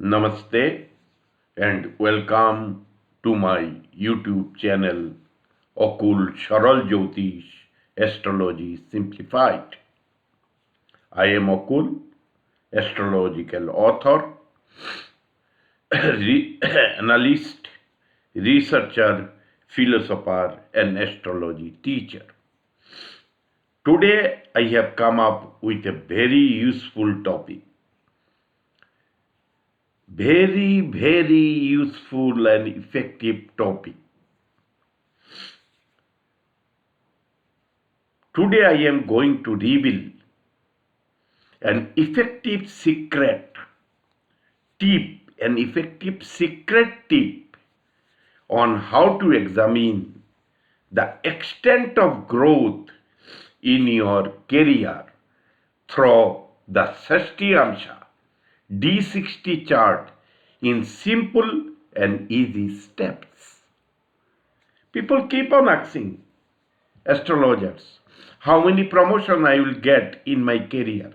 Namaste and welcome to my YouTube channel Akool Saral Jyotish Astrology Simplified. I am Akool, astrological author, analyst, researcher, philosopher, and astrology teacher. Today I have come up with a very useful topic. Very useful and effective topic. Today I am going to reveal an effective secret tip on how to examine the extent of growth in your career through the Shashtiamsha D60 chart in simple and easy steps. People keep on asking astrologers how many promotion I will get in my career.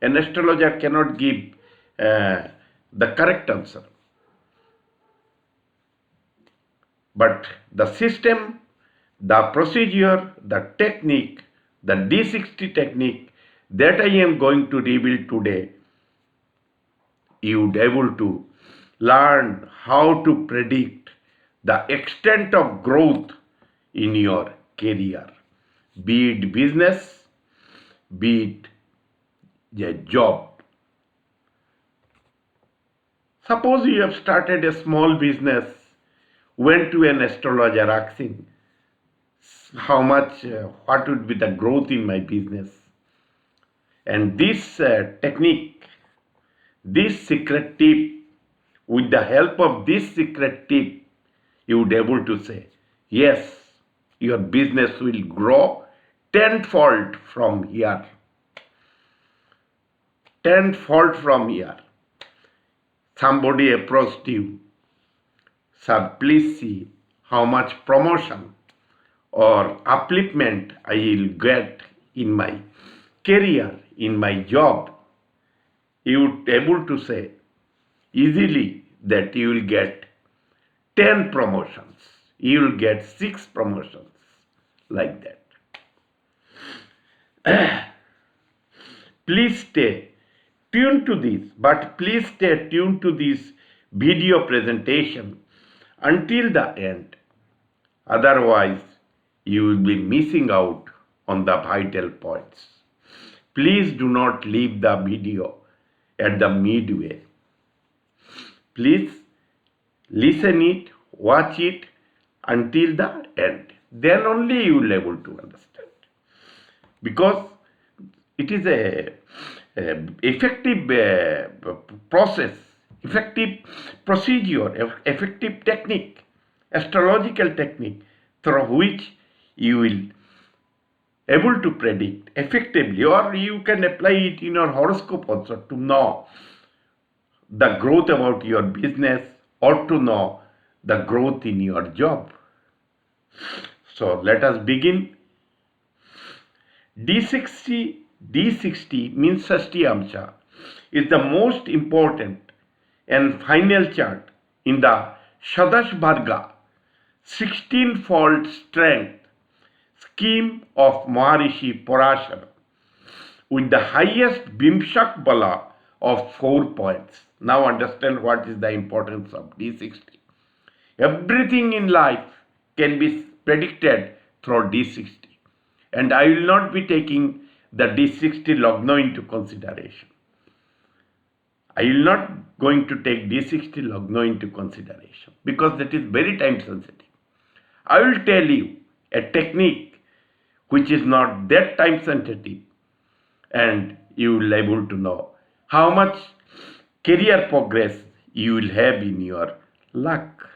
An astrologer cannot give the correct answer. But the system, the procedure, the technique, the D60 technique that I am going to reveal today, you would able to learn how to predict the extent of growth in your career, be it business, be it a job. Suppose you have started a small business, went to an astrologer asking what would be the growth in my business. And this technique, this secret tip, with the help of this secret tip, you would able to say, yes, your business will grow tenfold from here. Tenfold from here. Somebody approached you, sir, please see how much promotion or upliftment I will get in my career, in my job. You would able to say easily that you will get 10 promotions, you will get 6 promotions, like that. Please stay tuned to this, but please stay tuned to this video presentation until the end. Otherwise, you will be missing out on the vital points. Please do not leave the video at the midway. Please listen it, watch it until the end. Then only you will be able to understand. Because it is a effective process, effective procedure, effective technique, astrological technique through which you will able to predict effectively, or you can apply it in your horoscope also to know the growth about your business or to know the growth in your job. So let us begin. D60 means Shashtiamsha is the most important and final chart in the Shodashvarga 16-fold strength scheme of Maharishi Parashari, with the highest Bimshak Bala of 4 points. Now understand what is the importance of D60. Everything in life can be predicted through D60. And I will not be taking the D60 Lagna into consideration. I will not going to take D60 Lagna into consideration because that is very time sensitive. I will tell you a technique which is not that time sensitive, and you will be able to know how much career progress you will have in your luck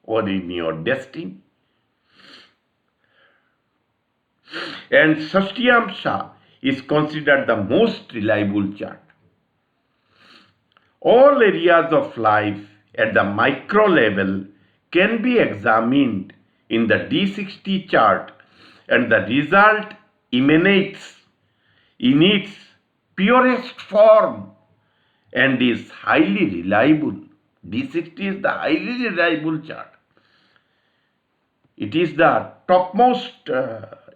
or in your destiny. And Shashtiamsha is considered the most reliable chart. All areas of life at the micro level can be examined in the D60 chart, and the result emanates in its purest form and is highly reliable. D60 is the highly reliable chart. It is the topmost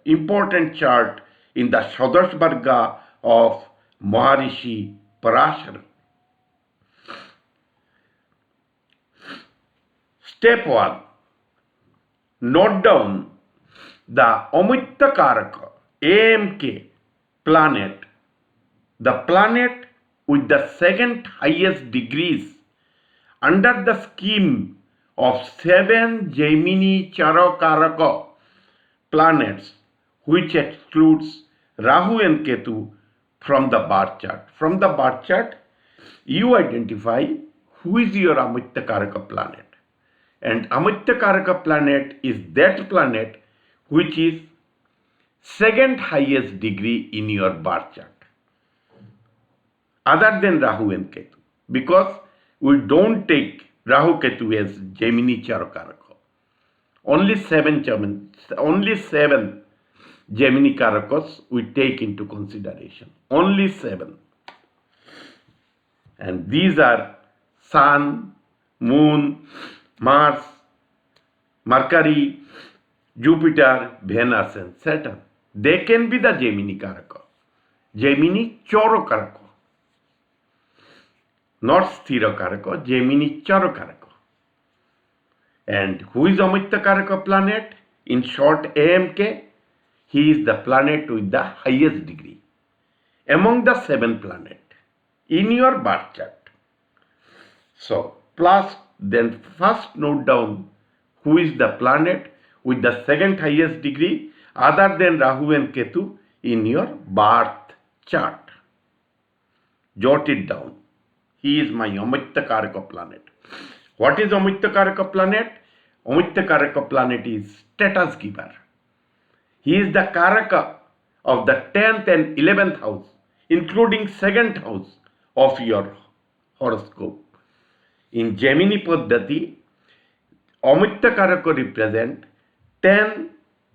important chart in the Shodashvarga of Maharishi Parashari. Step 1. Note down the Amatyakaraka AMK planet, the planet with the second highest degrees under the scheme of 7 Jaimini Charakaraka planets, which excludes Rahu and Ketu from the birth chart. From the birth chart, you identify who is your Amatyakaraka planet. And Amatyakaraka planet is that planet which is second highest degree in your birth chart, other than Rahu and Ketu, because we don't take Rahu Ketu as Jaimini Charakaraka. Only seven Jaimini Karakas we take into consideration. Only 7. And these are Sun, Moon, Mars, Mercury, Jupiter, Venus and Saturn. They can be the Jaimini Karaka. Jaimini Charakaraka. Not Sthira Karaka, Jaimini Charakaraka. And who is Amatyakaraka planet? In short, AMK. He is the planet with the highest degree among the 7 planets in your birth chart. So, then first note down who is the planet with the second highest degree other than Rahu and Ketu in your birth chart. Jot it down. He is my Amatyakaraka planet. What is Amatyakaraka planet? Amatyakaraka planet is status giver. He is the Karaka of the 10th and 11th house, including 2nd house of your horoscope. In Jaimini Paddhati, Amatyakaraka represent 10,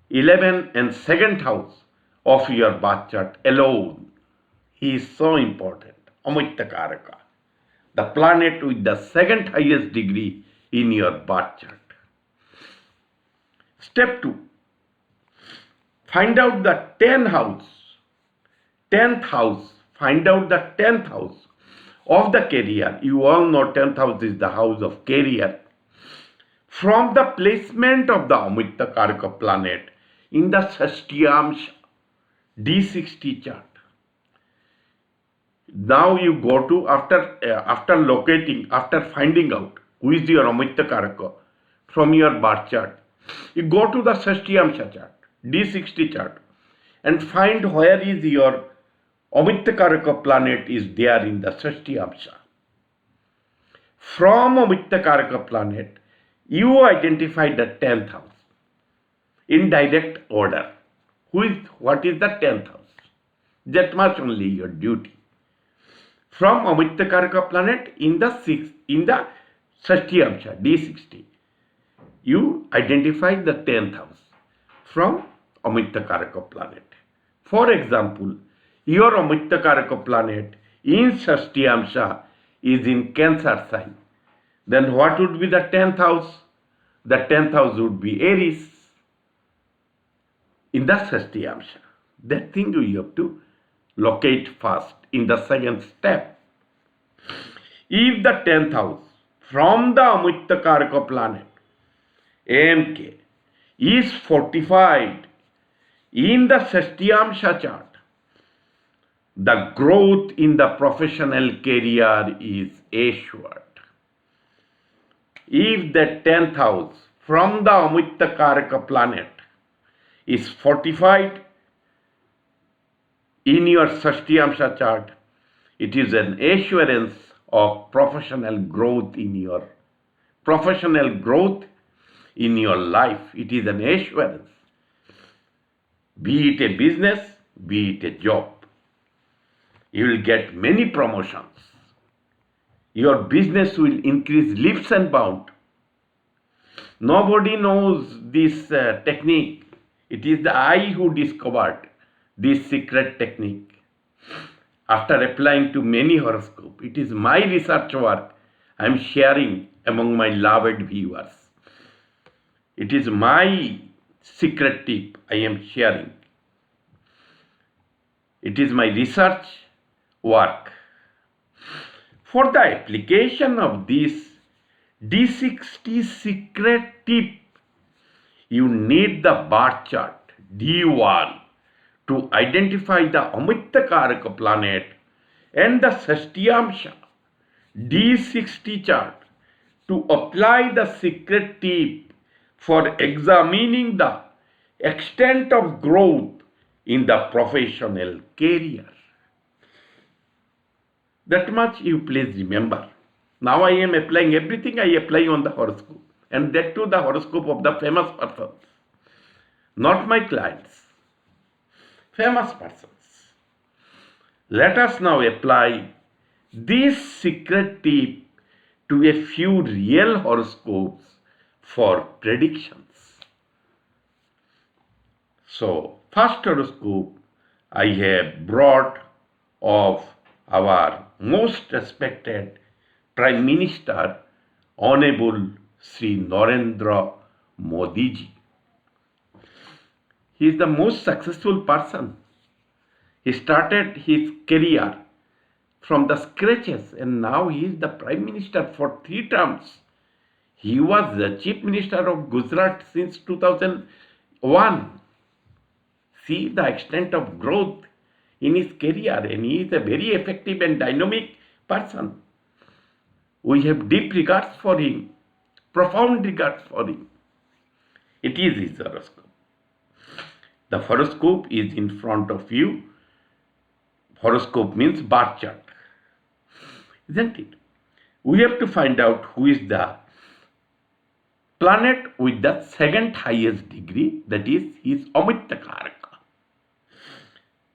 11 and 2nd house of your birth chart alone. He is so important. Amatyakaraka, the planet with the 2nd highest degree in your birth chart. Step 2. Find out the 10th house. Find out the 10th house of the career. You all know 10th house is the house of career. From the placement of the Amatyakaraka planet in the Shashtiamsha D60 chart. Now you go to, after finding out who is your Amatyakaraka from your birth chart, you go to the Shashtiamsha chart, D60 chart, and find where is your Amatyakaraka planet is there in the Shashtiamsha. From Amatyakaraka planet, you identify the 10th house in direct order. What is the 10th house? That much only your duty. From Amatyakaraka planet in the Shashtiamsha D60, you identify the 10th house from Amatyakaraka planet. For example, your Amatyakaraka planet in Shashtiamsha is in Cancer sign. Then what would be the 10th house? The 10th house would be Aries in the Shashtiamsha. That thing you have to locate first in the second step. If the 10th house from the Amatyakaraka planet AMK is fortified in the Shashtiamsha chart, the growth in the professional career is assured. If the 10th house from the Amatyakaraka planet is fortified in your Shashtiamsha chart, it is an assurance of professional growth in your life. It is an assurance. Be it a business, be it a job. You will get many promotions. Your business will increase leaps and bounds. Nobody knows this technique. It is I who discovered this secret technique. after applying to many horoscopes. It is my research work I am sharing among my loved viewers. It is my secret tip I am sharing. It is my research work. For the application of this D60 secret tip, you need the birth chart D1 to identify the Amatyakaraka planet and the Shashtiamsha D60 chart to apply the secret tip for examining the extent of growth in the professional career. That much you please remember. Now I am applying everything I apply on the horoscope, and that too the horoscope of the famous persons, not my clients, famous persons. Let us now apply this secret tip to a few real horoscopes for predictions. So, first horoscope I have brought of our most respected Prime Minister, Honorable Sri Narendra Modi ji. He is the most successful person. He started his career from the scratches and now he is the Prime Minister for 3 terms. He was the Chief Minister of Gujarat since 2001. See the extent of growth in his career, and he is a very effective and dynamic person. We have deep regards for him, profound regards for him. It is his horoscope. The horoscope is in front of you. Horoscope means birth chart, isn't it? We have to find out who is the planet with the second highest degree, that is his Amatyakaraka.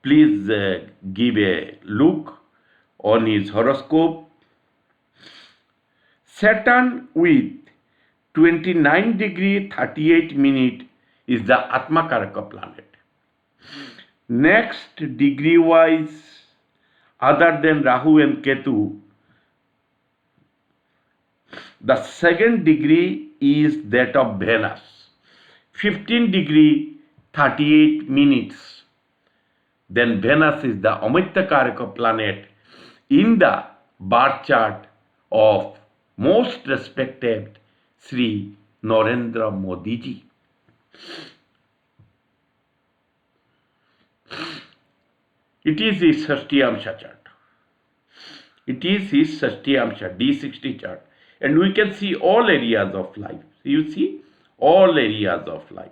Please give a look on his horoscope. Saturn with 29 degree 38 minute is the Atmakaraka planet. Next degree wise, other than Rahu and Ketu, the second degree is that of Venus, 15 degree 38 minutes. Then Venus is the Amatyakaraka planet in the birth chart of most respected Sri Narendra Modi ji. It is his Shashtiamsha chart. It is his Shashtiamsha D60 chart. And we can see all areas of life. You see all areas of life.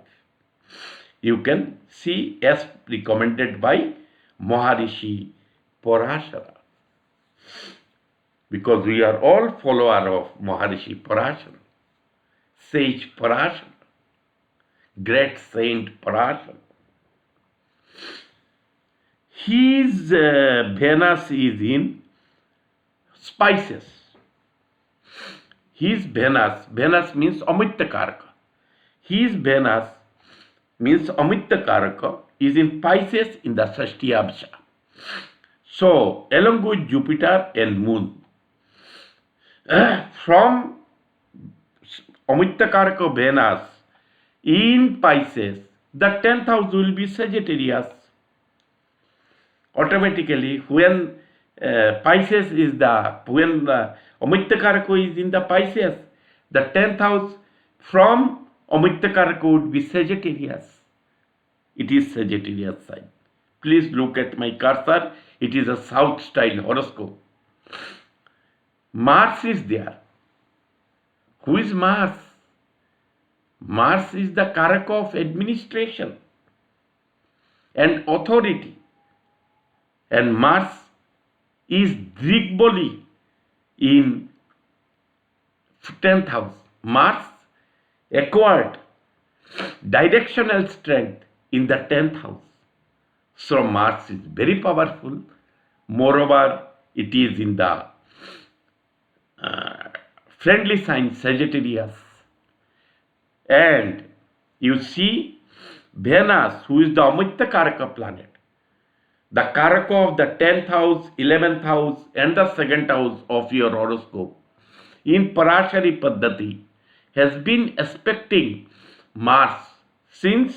You can see as recommended by Maharishi Parashara. Because we are all follower of Maharishi Parashara, sage Parashara, great saint Parashara. His Venus is in spices. His Venus means Amatyakaraka. His Venus means Amatyakaraka is in Pisces in the Shashtiamsha. So, along with Jupiter and Moon, from Amatyakaraka Venus in Pisces, the 10th house will be Sagittarius. Automatically, when Pisces is when Amatyakaraka is in the Pisces, the 10th house from Amatyakaraka would be Sagittarius. It is Sagittarius sign. Please look at my cursor. It is a South style horoscope. Mars is there. Who is Mars? Mars is the Karaka of administration and authority. And Mars is Digboli in 10th house. Mars acquired directional strength in the 10th house. So Mars is very powerful. Moreover, it is in the friendly sign Sagittarius. And you see Venus, who is the Amatyakaraka planet, the Karaka of the 10th house, 11th house, and the 2nd house of your horoscope in Parashari Paddhati has been aspecting Mars since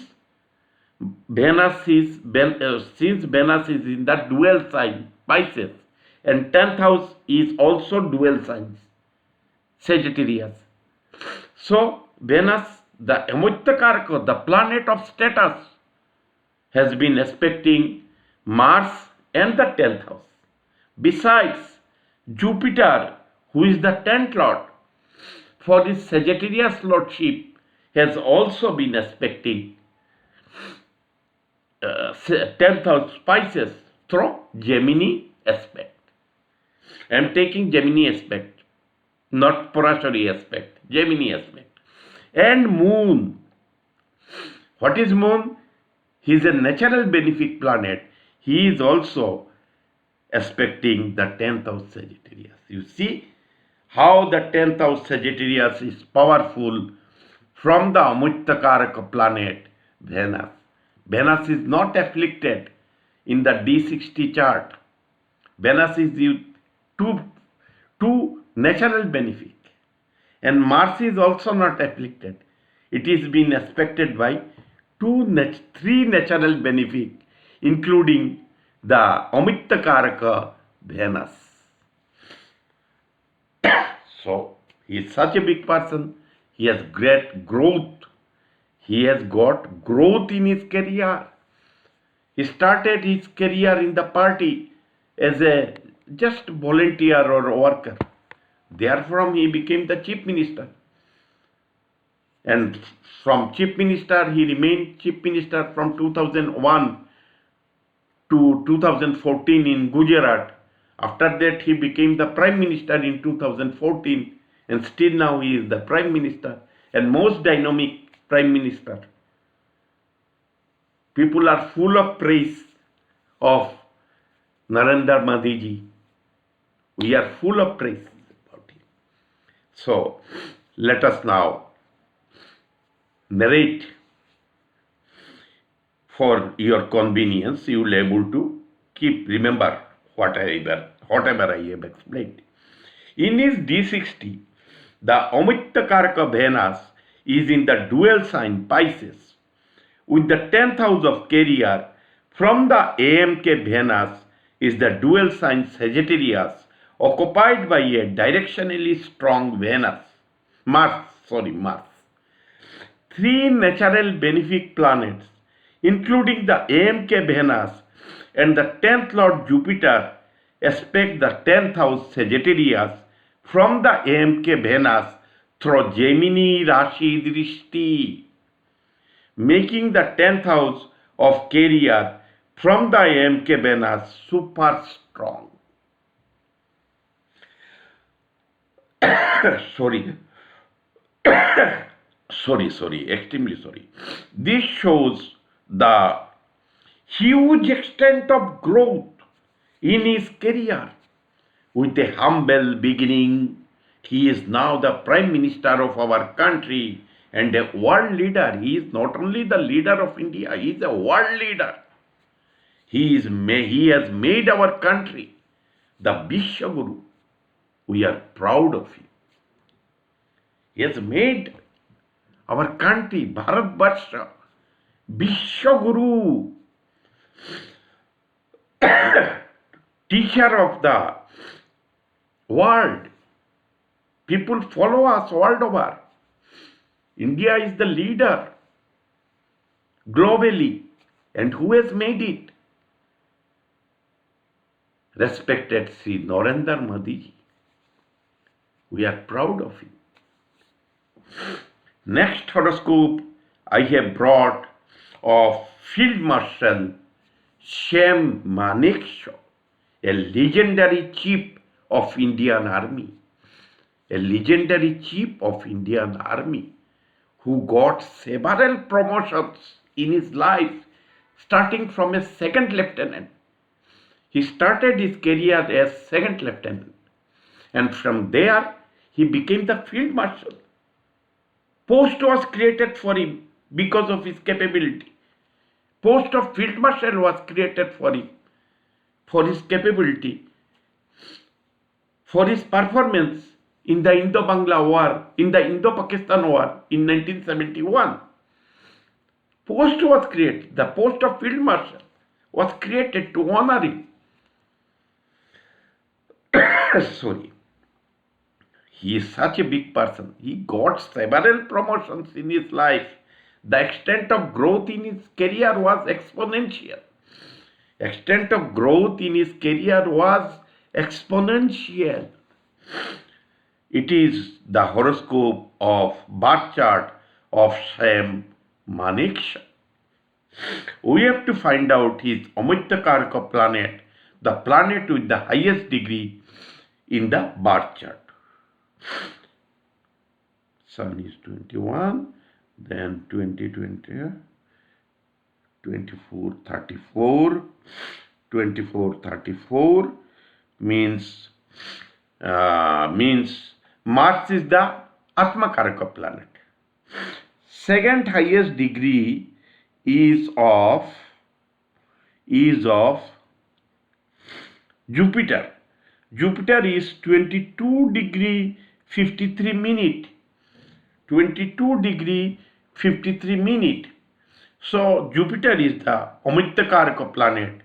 Venus is in the dual sign Pisces, and 10th house is also dual signs Sagittarius. So Venus, the Amatyakaraka, the planet of status, has been aspecting Mars and the 10th house. Besides, Jupiter, who is the 10th lord for his Sagittarius lordship, has also been aspecting 10th house Pisces through Gemini aspect. I am taking Gemini aspect, not Parashari aspect, Gemini aspect. And Moon. What is Moon? He is a natural benefic planet. He is also aspecting the 10th house Sagittarius. You see how the 10th house Sagittarius is powerful from the Amatyakaraka planet Venus. Venus is not afflicted in the D60 chart. Venus is two natural benefic. And Mars is also not afflicted. It is being aspected by three natural benefic, including the Amatyakaraka Venus. So, he is such a big person. He has great growth. He has got growth in his career. He started his career in the party as a just volunteer or worker. Therefrom, he became the chief minister. And from chief minister, he remained chief minister from 2001 to 2014 in Gujarat. After that, he became the prime minister in 2014, and still now he is the prime minister and most dynamic prime minister. People are full of praise of Narendra Modi ji. We are full of praise about him. So, let us now narrate for your convenience. You will be able to remember whatever I have explained. In his D60, the Amatyakaraka Venus is in the dual sign Pisces with the 10th house of career. From the AMK Venus is the dual sign Sagittarius occupied by a directionally strong Mars. Three natural benefic planets, including the AMK Venus and the 10th lord Jupiter, aspect the 10th house Sagittarius from the AMK Venus through Jaimini Rashi Drishti, making the 10th house of career from the AMK Venus super strong. Extremely sorry. This shows the huge extent of growth in his career. With a humble beginning, he is now the Prime Minister of our country and a world leader. He is not only the leader of India, he is a world leader. He has made our country the Vishwaguru. We are proud of him. He has made our country, Bharat Varsha, Vishwaguru, teacher of the world. People follow us world over. India is the leader globally. And who has made it? Respected Sri Narendra Modi. We are proud of him. Next horoscope I have brought of Field Marshal Manekshaw, a legendary chief of Indian Army. A legendary chief of Indian Army who got several promotions in his life, starting from a second lieutenant. He started his career as second lieutenant, and from there he became the field marshal. Post was created for him because of his capability. Post of field marshal was created for him for his capability, for his performance in the Indo-Bangla War, in the Indo-Pakistan War in 1971. Post was created, the post of Field Marshal was created to honor him. Sorry. He is such a big person. He got several promotions in his life. The extent of growth in his career was exponential. Extent of growth in his career was exponential. It is the horoscope of birth chart of Sam Manekshaw. We have to find out his Amatyakaraka planet, the planet with the highest degree in the birth chart. Sun is 21, then 24, 34. 34 means Mars is the Atmakaraka planet. Second highest degree is of Jupiter. Jupiter is 22 degree 53 minute. 22 degree 53 minute. So Jupiter is the Amatyakaraka planet.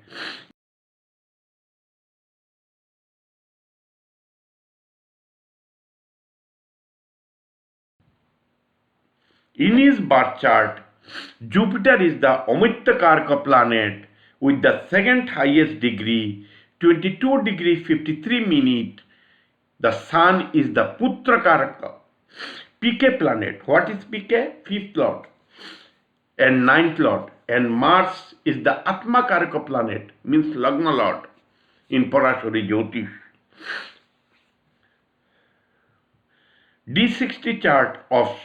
In his birth chart, Jupiter is the Amatyakaraka planet with the second highest degree, 22 degree 53 minute. The Sun is the Putrakaraka, PK planet. What is PK? Fifth lord and ninth lord. And Mars is the Atmakaraka planet, means Lagna lord in Parashari Jyotish. D60 chart of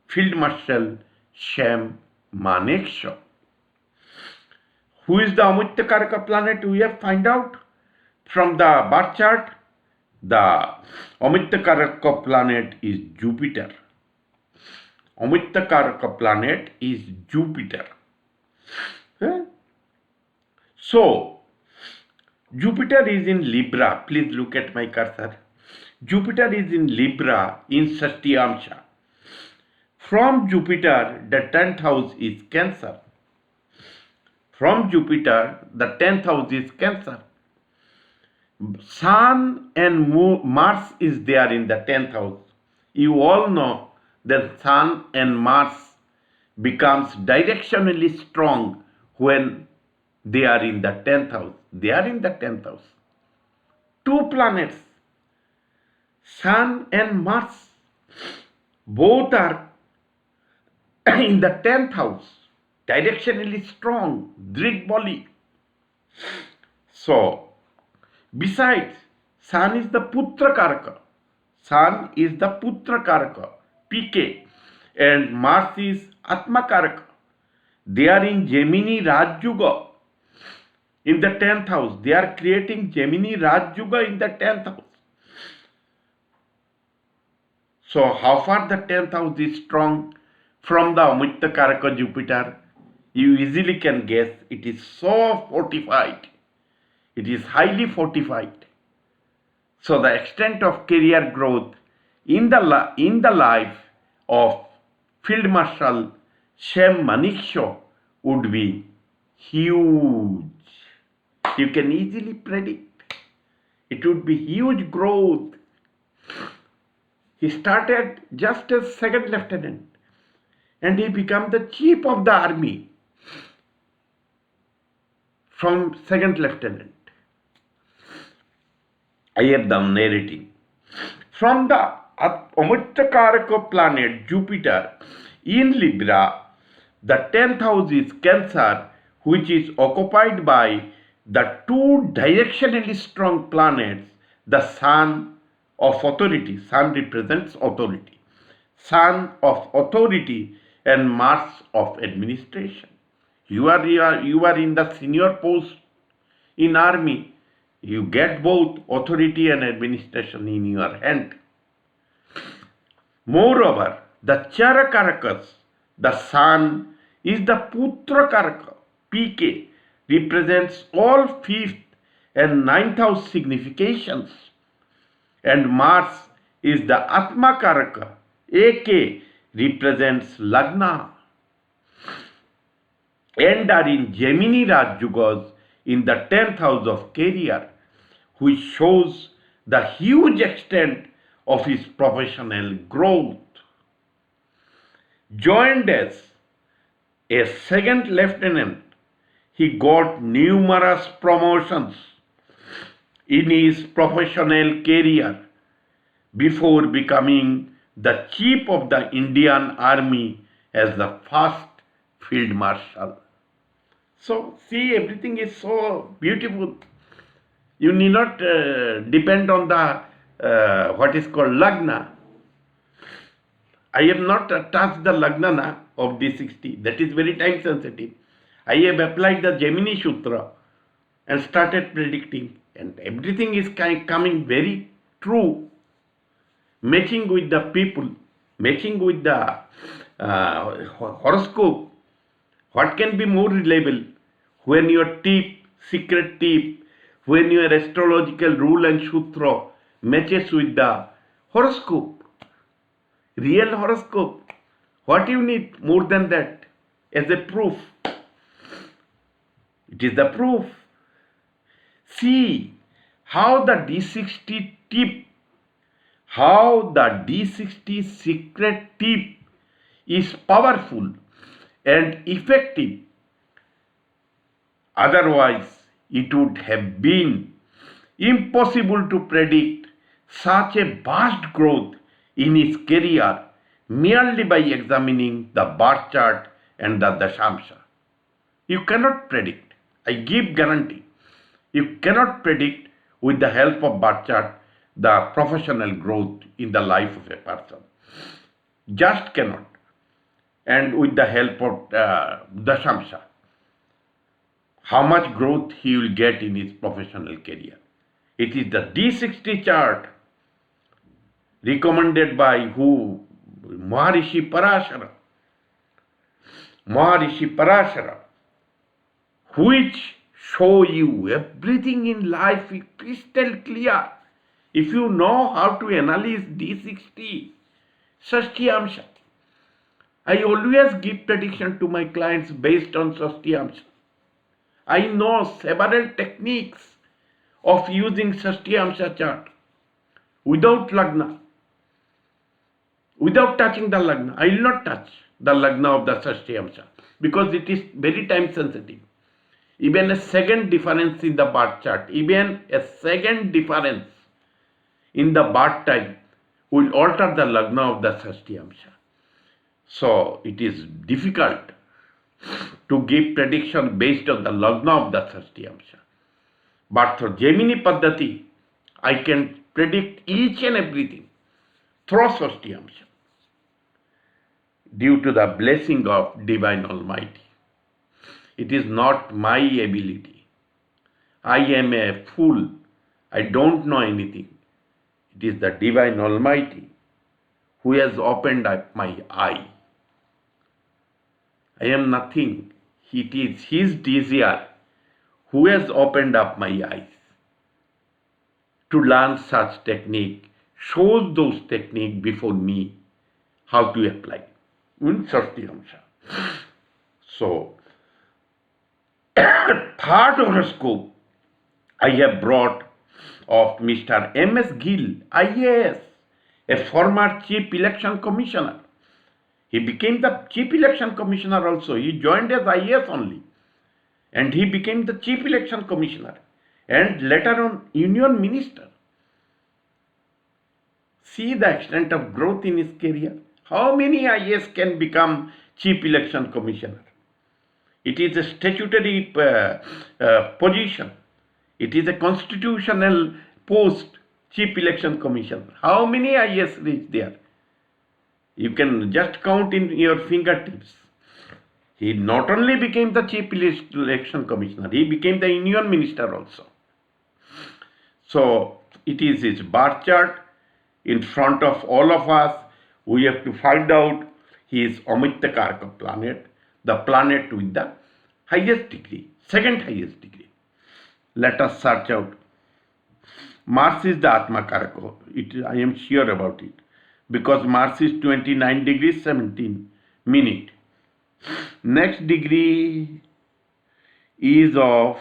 Field Marshal Sam Manekshaw. Who is the Amatyakaraka planet? We have find out from the birth chart. The Amatyakaraka planet is Jupiter. Amatyakaraka planet is Jupiter. So, Jupiter is in Libra. Please look at my cursor. Jupiter is in Libra in Shashtiamsha. From Jupiter, the 10th house is Cancer. From Jupiter, the 10th house is Cancer. Sun and Mars is there in the 10th house. You all know that Sun and Mars becomes directionally strong when they are in the 10th house. They are in the 10th house. Two planets, Sun and Mars, both are in the 10th house, directionally strong, Drit Bali. So, besides, Sun is the Putrakaraka. Sun is the Putrakaraka, PK, and Mars is Atmakaraka. They are in Jaimini Rajyuga in the 10th house. They are creating Jaimini Rajyuga in the 10th house. So, how far the 10th house is strong from the Amatyakaraka Jupiter? You easily can guess. It is so fortified. It is highly fortified. So, the extent of career growth in the life of Field Marshal Sam Manekshaw would be huge. You can easily predict. It would be huge growth. He started just as second lieutenant and he became the chief of the army from second lieutenant. I am done narrating. From the Amatyakaraka planet Jupiter in Libra, the 10th house is Cancer, which is occupied by the two directionally strong planets, the Sun of authority. Sun represents authority. Sun of authority and Mars of administration. You are in the senior post in army. You get both authority and administration in your hand. Moreover, the Charakarakas, the Sun, is the Putrakaraka, PK, represents all fifth and ninth house significations. And Mars is the Atmakaraka, AK represents Lagna, and are in Gemini Raj Yugas in the 10th house of career, which shows the huge extent of his professional growth. Joined as a second lieutenant, he got numerous promotions in his professional career before becoming the chief of the Indian Army as the first field marshal. So, see, everything is so beautiful. You need not depend on the what is called Lagna. I have not touched the Lagnana of D60. That is very time sensitive. I have applied the Jaimini Sutra and started predicting, and everything is coming very true, matching with the people, matching with the horoscope. What can be more reliable when your tip, secret tip, when your astrological rule and sutra matches with the horoscope, real horoscope? What you need more than that as a proof? It is the proof. See how the D60 tip, how the D60 secret tip is powerful and effective. Otherwise, it would have been impossible to predict such a vast growth in his career merely by examining the birth chart and the Dashamsha. You cannot predict. I give guarantee. You cannot predict with the help of birth chart the professional growth in the life of a person. Just cannot. And with the help of Dashamsha, how much growth he will get in his professional career. It is the D60 chart recommended by who? Maharishi Parashara, which show you everything in life is crystal clear. If you know how to analyze D60, Shashtiamsha, I always give prediction to my clients based on Shashtiamsha. I know several techniques of using Shashtiamsha chart without Lagna, without touching the Lagna. I will not touch the Lagna of the Shashtiamsha because it is very time sensitive. Even a second difference in the birth chart, even a second difference in the birth time will alter the Lagna of the Shashtiamsha. So it is difficult to give prediction based on the Lagna of the Shashtiamsha. But through Jaimini Paddhati, I can predict each and everything through Shashtiamsha due to the blessing of Divine Almighty. It is not my ability. I am a fool. I don't know anything. It is the Divine Almighty who has opened up my eye. I am nothing. It is His desire who has opened up my eyes to learn such technique, shows those technique before me how to apply in Shashtiamsha. So, third horoscope I have brought of Mr. M.S. Gill, IAS, a former Chief Election Commissioner. He became the Chief Election Commissioner also. He joined as IAS only. And he became the Chief Election Commissioner and later on Union Minister. See the extent of growth in his career. How many IAS can become Chief Election Commissioner? It is a statutory position. It is a constitutional post, Chief Election Commissioner. How many IAS reach there? You can just count in your fingertips. He not only became the Chief Election Commissioner, he became the Union Minister also. So, it is his birth chart in front of all of us. We have to find out his Amatyakaraka planet, the planet with the highest degree, second highest degree. Let us search out. Mars is the Atmakaraka. I am sure about it. Because Mars is 29 degrees 17 minute. Next degree is of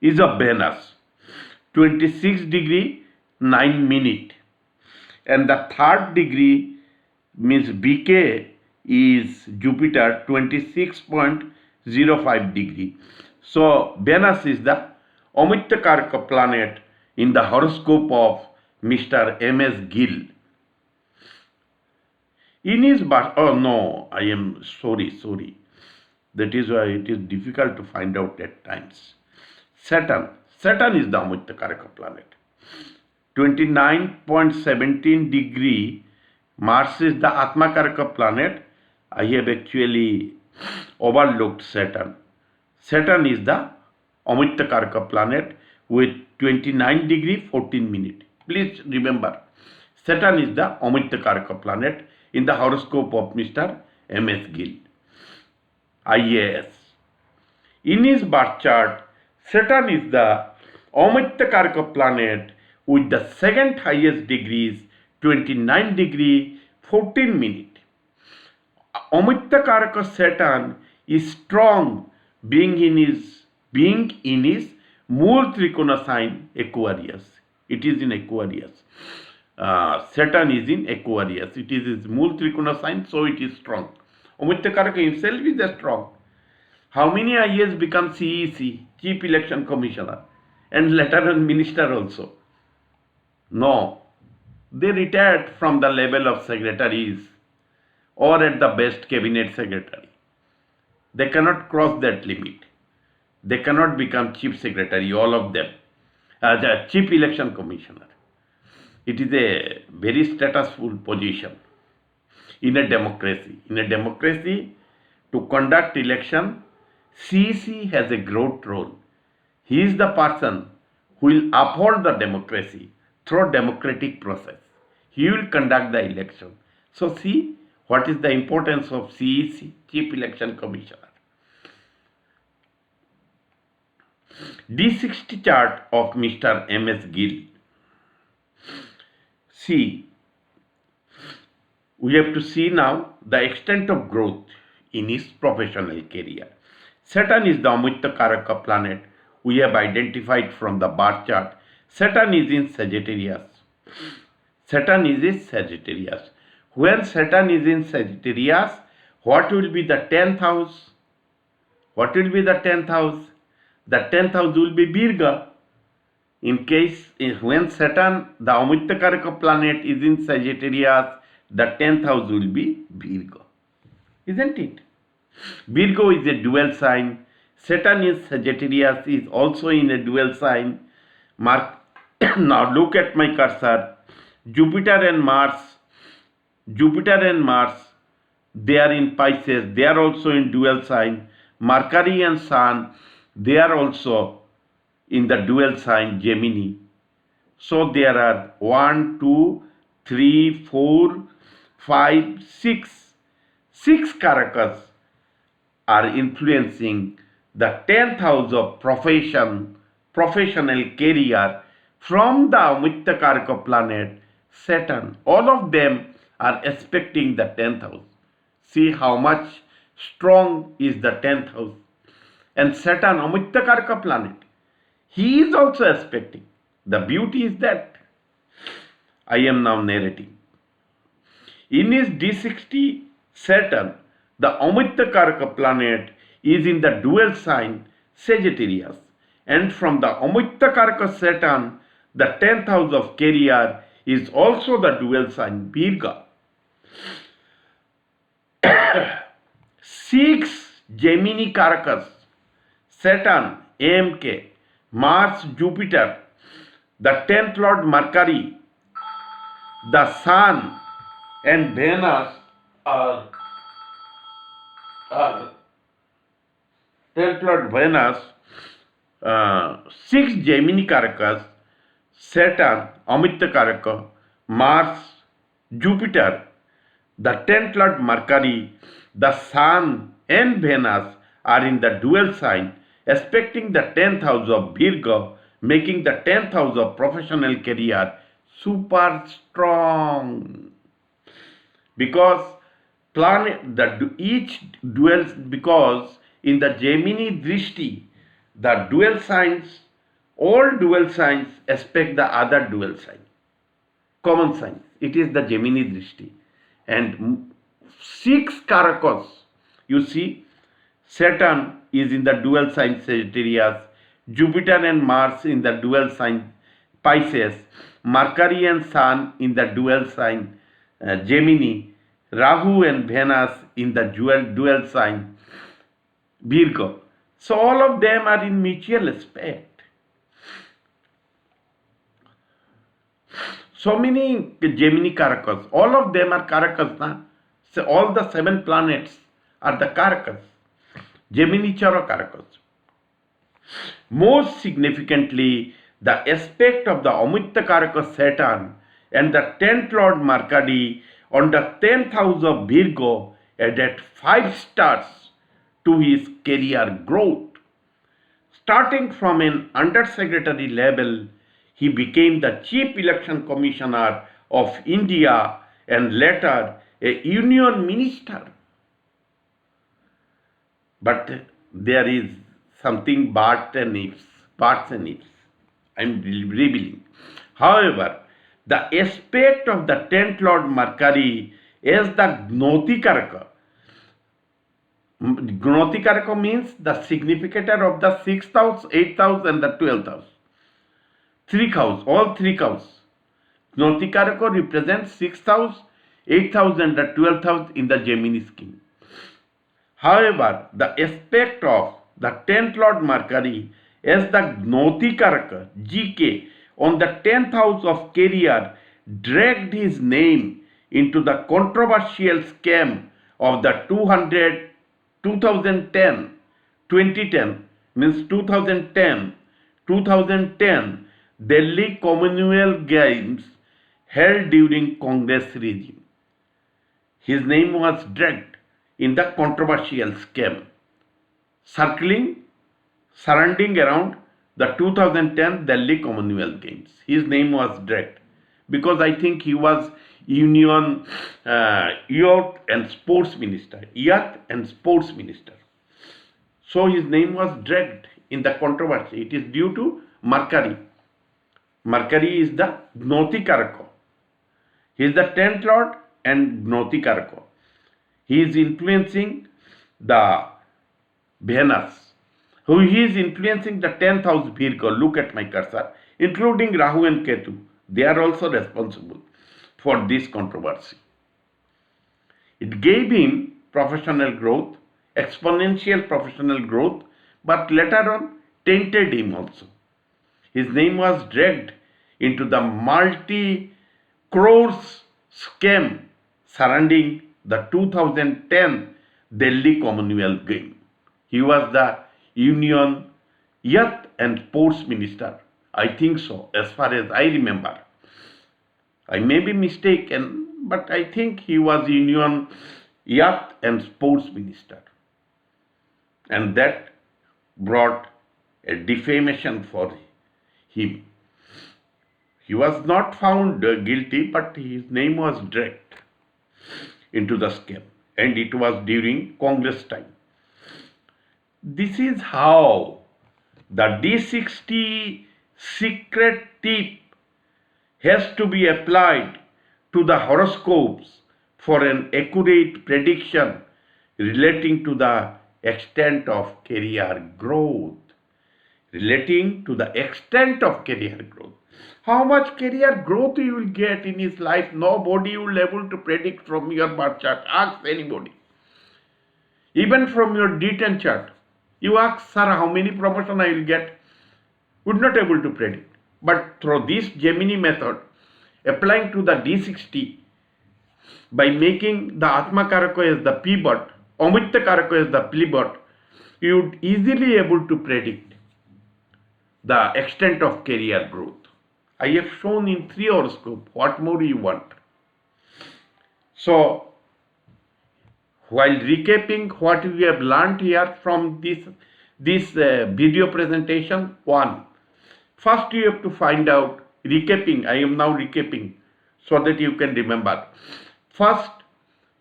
Venus. 26 degree 9 minute. And the third degree means BK is Jupiter 26.05 degree. So Venus is the Amatyakaraka planet in the horoscope of Mr. M.S. Gill. In his birth, oh no, I am sorry. That is why it is difficult to find out at times. Saturn is the Amatyakaraka planet. 29.17 degree, Mars is the Atmakaraka planet. I have actually overlooked Saturn. Saturn is the Amatyakaraka planet with 29 degree 14 minute. Please remember, Saturn is the Amatyakaraka planet in the horoscope of Mr. M.S. Gill, IAS. In his birth chart, Saturn is the Amatyakaraka planet with the second highest degrees, 29 degree 14 minute. Amatyakaraka Saturn is strong being in his Mool Trikona sign Aquarius. It is in Aquarius. Saturn is in Aquarius. It is his Mool Trikona sign, so it is strong. Amatyakaraka himself is strong. How many IAS become CEC, Chief Election Commissioner, and later on Minister also? No. They retired from the level of secretaries or at the best cabinet secretary. They cannot cross that limit. They cannot become chief secretary, all of them, as a chief election commissioner. It is a very statusful position in a democracy. In a democracy, to conduct election, CEC has a great role. He is the person who will uphold the democracy through democratic process. He will conduct the election. So see what is the importance of CEC, Chief Election Commissioner. D60 chart of Mr. M.S. Gill. See, we have to see now the extent of growth in his professional career. Saturn is the Amatyakaraka planet we have identified from the birth chart. Saturn is in Sagittarius. Saturn is in Sagittarius. When Saturn is in Sagittarius, what will be the 10th house? What will be the 10th house? The 10th house will be Virga. In case when Saturn, the Amatyakaraka planet, is in Sagittarius, the 10th house will be Virgo. Isn't it? Virgo is a dual sign. Saturn is Sagittarius, is also in a dual sign. Now look at my cursor. Jupiter and Mars, they are in Pisces. They are also in dual sign. Mercury and Sun, they are also in the dual sign Gemini. So there are 1, 2, 3, 4, 5, 6. 6 karakas are influencing the 10th house of professional career from the Amatyakaraka planet Saturn. All of them are aspecting the 10th house. See how much strong is the 10th house. And Saturn, Amatyakaraka planet, he is also aspecting. The beauty is that I am now narrating. In his D60 Saturn, the Amatyakaraka planet is in the dual sign Sagittarius. And from the Amatyakaraka Saturn, the 10th house of career is also the dual sign Virga. 6 Jaimini Karakas, Saturn, AMK, Mars, Jupiter, the 10th Lord Mercury, the Sun and Venus are 10th Lord Venus, 6 Jaimini Karakas, Saturn, Amatyakaraka, Mars, Jupiter, the 10th Lord Mercury, the Sun and Venus are in the dual sign aspecting the 10th house of Virgo, making the 10th house of professional career super strong. Because each dual, because in the Gemini Drishti, the dual signs, all dual signs aspect the other dual sign, common signs. It is the Gemini Drishti. And 6 Karakos, you see, Saturn is in the dual sign Sagittarius, Jupiter and Mars in the dual sign Pisces, Mercury and Sun in the dual sign Gemini, Rahu and Venus in the dual sign Virgo. So all of them are in mutual aspect. So many Gemini Karakas, all of them are Karakas. Na? So all the 7 planets are the Karakas, Gemini Chara Karakas. Most significantly, the aspect of the Amatyakaraka Saturn and the 10th Lord Mercury on the 10th house of Virgo added 5 stars to his career growth. Starting from an undersecretary level, he became the Chief Election Commissioner of India and later a Union Minister. But there is something buts and ifs. I am revealing. However, the aspect of the 10th Lord Mercury as the Jyotish. Jyotish means the significator of the 6th house, 8th house and the 12th house. 3 house, all 3 house. Jyotish represents 6th house, 8th house and the 12th house in the Gemini scheme. However, the aspect of the 10th Lord Mercury as the Jyotish GK on the 10th house of career dragged his name into the controversial scam of the 2010 means 2010 Delhi Commonwealth Games held during Congress regime. His name was dragged in the controversial scam surrounding around the 2010 Delhi Commonwealth Games. His name was dragged because I think he was Union Youth and Sports Minister. So his name was dragged in the controversy. It is due to Mercury. Mercury is the Jyotish. He is the 10th Lord and Jyotish. He is influencing the Venus. Who he is influencing the 10th house Virgo. Look at my cursor, including Rahu and Ketu. They are also responsible for this controversy. It gave him professional growth, exponential professional growth, but later on tainted him also. His name was dragged into the multi-crores scam surrounding the 2010 Delhi Commonwealth Games. He was the Union Youth and Sports Minister. I think so, as far as I remember. I may be mistaken, but I think he was Union Youth and Sports Minister. And that brought a defamation for him. He was not found guilty, but his name was dragged into the scam. And it was during Congress time. This is how the D60 secret tip has to be applied to the horoscopes for an accurate prediction relating to the extent of career growth. How much career growth you will get in his life, nobody will be able to predict from your birth chart. Ask anybody. Even from your D10 chart. You ask, sir, how many promotion I will get? Would not able to predict. But through this Gemini method, applying to the D60, by making the Atmakaraka as the pivot, Amatyakaraka as the pivot, you would easily able to predict the extent of career growth. I have shown in 3 horoscopes. What more you want? So, while recapping what we have learned here from this video presentation? One, first you have to find out, recapping, I am now recapping so that you can remember. First,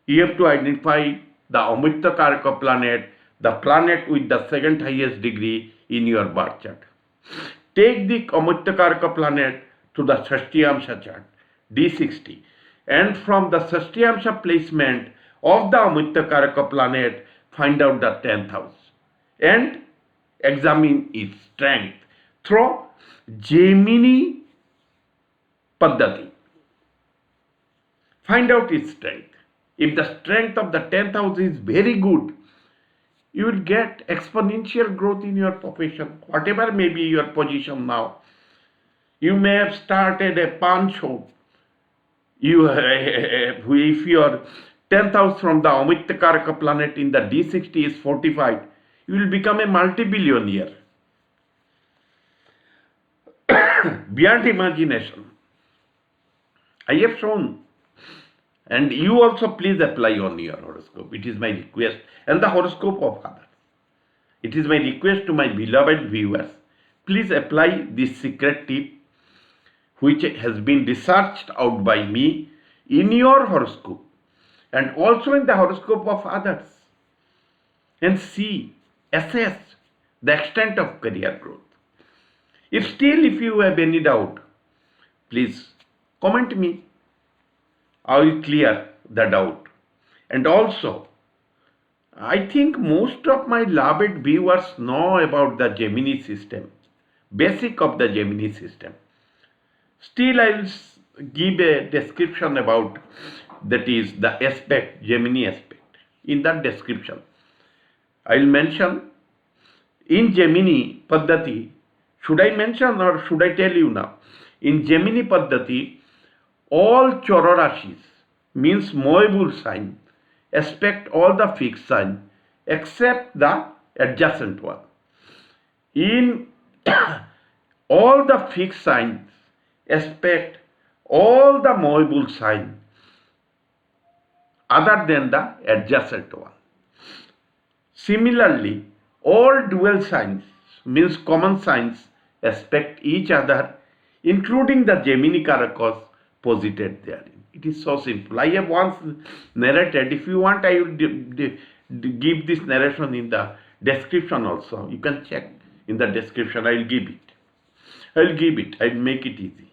you have to identify the Amatyakaraka planet, the planet with the second highest degree in your birth chart. Take the Amatyakaraka planet to the Shashtiamsha chart, D60, and from the Shashtiamsha placement of the Amatyakaraka planet, find out the 10th house and examine its strength through Jaimini Paddhati. Find out its strength. If the strength of the 10th house is very good, you will get exponential growth in your profession, whatever may be your position now. You may have started a pawn shop. If your 10th house from the Amatyakaraka planet in the D60 is fortified, you will become a multi-billionaire. Beyond imagination. I have shown. And you also please apply on your horoscope. It is my request. And the horoscope of others. It is my request to my beloved viewers. Please apply this secret tip which has been researched out by me in your horoscope and also in the horoscope of others. And see, assess the extent of career growth. If you have any doubt, please comment me. I will clear the doubt. And also, I think most of my beloved viewers know about the Gemini system, basic of the Gemini system. Still, I will give a description about, that is the aspect, Gemini aspect. In that description, I will mention in Gemini Paddhati. Should I mention or should I tell you now? In Gemini Paddhati, all Chororashis means movable sign aspect all the fixed sign except the adjacent one. In all the fixed signs aspect all the movable sign other than the adjacent one. Similarly, all dual signs means common signs aspect each other, including the Gemini Karakas posited therein. It is so simple. I have once narrated. If you want, I will give this narration in the description also. You can check in the description. I will give it. I will make it easy.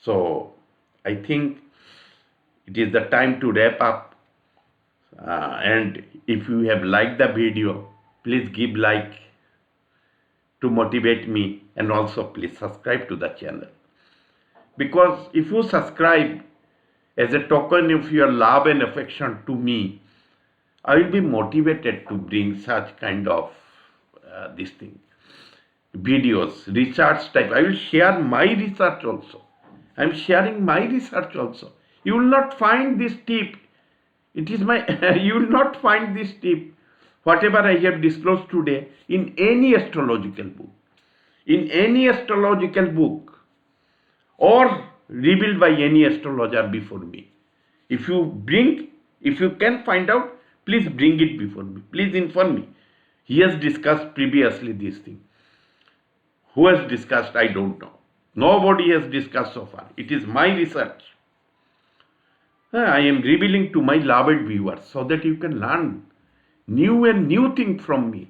So, I think it is the time to wrap up. And if you have liked the video, please give like to motivate me, and also please subscribe to the channel. Because if you subscribe as a token of your love and affection to me, I will be motivated to bring such kind of videos, research type. I will share my research also. I am sharing my research also. You will not find this tip. It is my, you will not find this tip, whatever I have disclosed today, in any astrological book. In any astrological book or revealed by any astrologer before me. If you can find out, please bring it before me. Please inform me. He has discussed previously this thing. Who has discussed? I don't know. Nobody has discussed so far. It is my research. I am revealing to my beloved viewers so that you can learn new things from me.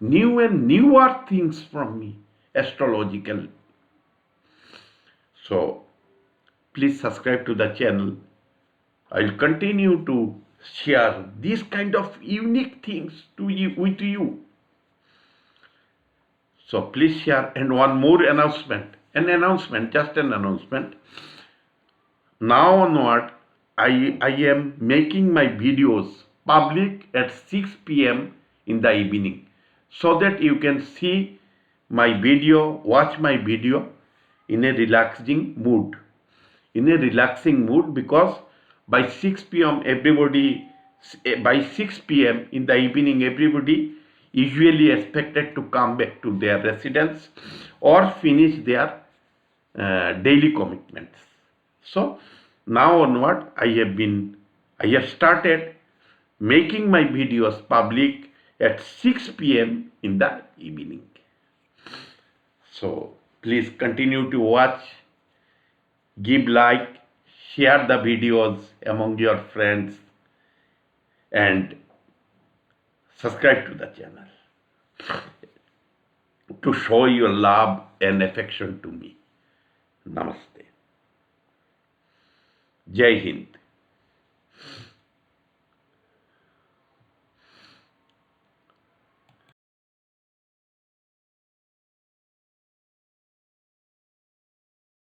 New and newer things from me. Astrological. So, please subscribe to the channel. I will continue to share these kind of unique things with you. So please share. And one more announcement. Just an announcement. Now onward, I am making my videos public at 6 p.m. in the evening, so that you can see my video, watch my video in a relaxing mood. Because by 6 p.m. in the evening, everybody usually expected to come back to their residence or finish their daily commitments. So now onward, I have started making my videos public at 6 p.m. in the evening. So please continue to watch, give like, share the videos among your friends, and subscribe to the channel to show your love and affection to me. Namaste. Jai Hind.